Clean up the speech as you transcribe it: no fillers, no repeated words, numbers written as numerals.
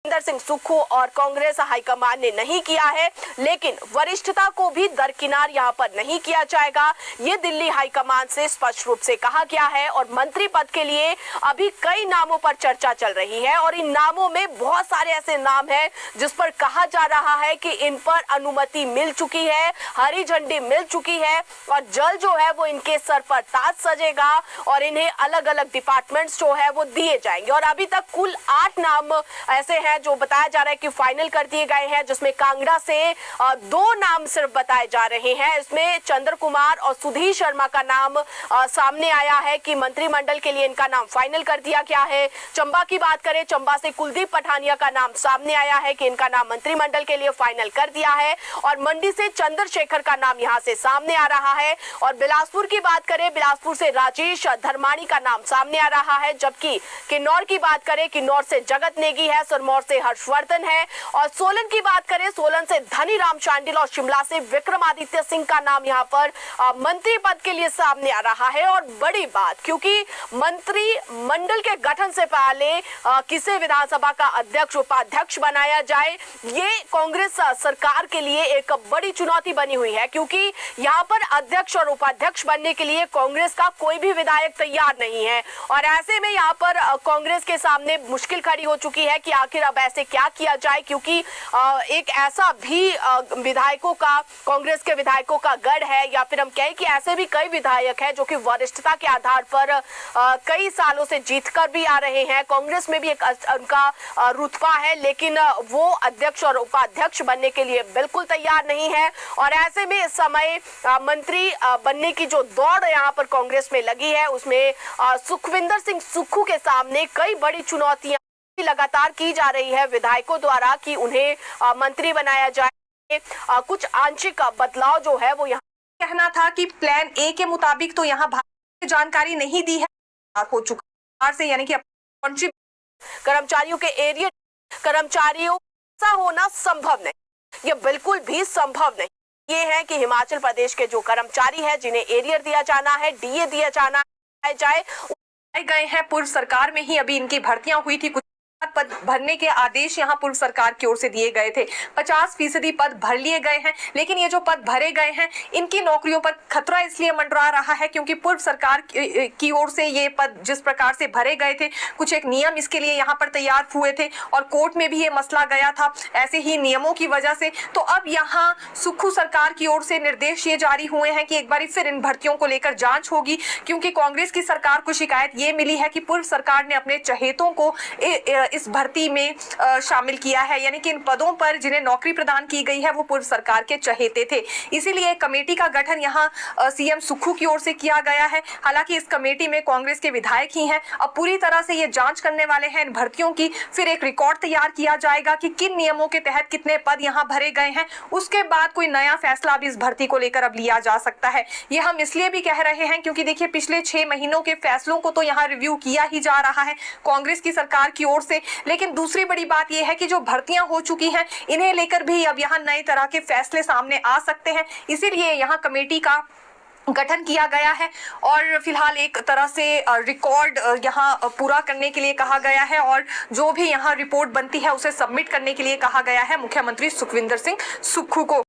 सुखविंदर सिंह सुक्खू और कांग्रेस हाईकमान ने नहीं किया है, लेकिन वरिष्ठता को भी दरकिनार यहां पर नहीं किया जाएगा, ये दिल्ली हाईकमान से स्पष्ट रूप से कहा गया है। और मंत्री पद के लिए अभी कई नामों पर चर्चा चल रही है और इन नामों में बहुत सारे ऐसे नाम हैं जिस पर कहा जा रहा है कि इन पर अनुमति मिल चुकी है, हरी झंडी मिल चुकी है और जल्द जो है वो इनके सर पर ताज सजेगा और इन्हें अलग अलग डिपार्टमेंट्स जो है वो दिए जाएंगे। और अभी तक कुल 8 नाम ऐसे हैं जो बताया जा रहा है कि फाइनल कर दिए गए हैं, जिसमें कांगड़ा से 2 नाम सिर्फ बताए जा रहे हैं। इसमें चंद्र कुमार और सुधीर शर्मा का नाम सामने आया है कि मंत्रिमंडल के लिए इनका नाम फाइनल कर दिया गया है। चंबा की बात करें, चंबा से कुलदीप पठानिया का नाम सामने आया है कि इनका नाम मंत्रिमंडल के लिए फाइनल कर दिया है। और मंडी से चंद्रशेखर का नाम यहां से सामने आ रहा है। और बिलासपुर की बात करें, बिलासपुर से राजेश धर्माणी का नाम सामने आ रहा है। जबकि किन्नौर की बात करें, किन्नौर से जगत नेगी है, सिरमौर से हर्षवर्धन है। और सोलन की बात करें, सोलन से धनीराम शांडिल और शिमला से विक्रमादित्य सिंह का नाम यहां पर मंत्री पद के लिए सामने आ रहा है। और बड़ी बात, क्योंकि मंत्रिमंडल के गठन से पहले किसे विधानसभा का अध्यक्ष उपाध्यक्ष बनाया जाए, ये कांग्रेस सरकार के लिए एक बड़ी चुनौती बनी हुई है, क्योंकि यहाँ पर अध्यक्ष और उपाध्यक्ष बनने के लिए कांग्रेस का कोई भी विधायक तैयार नहीं है। और ऐसे में यहाँ पर कांग्रेस के सामने मुश्किल खड़ी हो चुकी है कि आखिर अब ऐसे क्या किया जाए, क्योंकि एक ऐसा भी विधायकों का, कांग्रेस के विधायकों का गढ़ है, या फिर हम कहें कि ऐसे भी कई विधायक हैं जो कि वरिष्ठता के आधार पर कई सालों से जीतकर भी आ रहे हैं। कांग्रेस में भी एक उनका रुतबा है, लेकिन वो अध्यक्ष और उपाध्यक्ष बनने के लिए बिल्कुल तैयार नहीं है। और ऐसे में इस समय मंत्री बनने की जो दौड़ यहाँ पर कांग्रेस में लगी है, उसमें सुखविंदर सिंह सुक्खू के सामने कई बड़ी चुनौतियां लगातार की जा रही है विधायकों द्वारा कि उन्हें मंत्री बनाया जाए। कुछ आंशिक बदलाव जो है वो यहाँ कहना था कि प्लान ए के मुताबिक तो यहाँ जानकारी नहीं दी है हो चुका से, यानी कि कर्मचारियों के एरिया कर्मचारियों का होना संभव नहीं, ये बिल्कुल भी संभव नहीं। ये है कि हिमाचल प्रदेश के जो कर्मचारी है जिन्हें एरियर दिया जाना है, डीए दिया जाना जाए, गए हैं। पूर्व सरकार में ही अभी इनकी भर्तियां हुई थी, कुछ पद भरने के आदेश यहां पूर्व सरकार की ओर से दिए गए थे। 50% पद भर लिए गए हैं, लेकिन ये जो पद भरे गए हैं इनकी नौकरियों पर खतरा इसलिए मंडरा रहा है क्योंकि पूर्व सरकार की ओर से ये पद जिस प्रकार से भरे गए थे, कुछ एक नियम इसके लिए यहाँ पर तैयार हुए थे और कोर्ट में भी ये मसला गया था ऐसे ही नियमों की वजह से। तो अब यहाँ सुक्खू सरकार की ओर से निर्देश ये जारी हुए हैं कि एक बार फिर इन भर्तियों को लेकर जांच होगी, क्योंकि कांग्रेस की सरकार को शिकायत ये मिली है कि पूर्व सरकार ने अपने चहेतों को इस भर्ती में शामिल किया है, यानी कि इन पदों पर जिन्हें नौकरी प्रदान की गई है वो पूर्व सरकार के चहेते थे। इसीलिए कमेटी का गठन यहाँ सीएम सुक्खू की ओर से किया गया है। हालांकि इस कमेटी में कांग्रेस के विधायक ही हैं। अब पूरी तरह से ये जांच करने वाले हैं इन भर्तियों की, फिर एक रिकॉर्ड तैयार किया जाएगा कि किन नियमों के तहत कितने पद यहाँ भरे गए हैं। उसके बाद कोई नया फैसला भी इस भर्ती को लेकर अब लिया जा सकता है। ये हम इसलिए भी कह रहे हैं क्योंकि देखिए पिछले 6 महीनों के फैसलों को तो यहाँ रिव्यू किया ही जा रहा है कांग्रेस की सरकार की ओर से, लेकिन दूसरी बड़ी बात यह है कि जो भर्तियां हो चुकी हैं इन्हें लेकर भी अब यहाँ नए तरह के फैसले सामने आ सकते हैं। इसीलिए यहाँ कमेटी का गठन किया गया है और फिलहाल एक तरह से रिकॉर्ड यहाँ पूरा करने के लिए कहा गया है और जो भी यहाँ रिपोर्ट बनती है उसे सबमिट करने के लिए कहा गया है मुख्यमंत्री सुखविंदर सिंह सुक्खू को।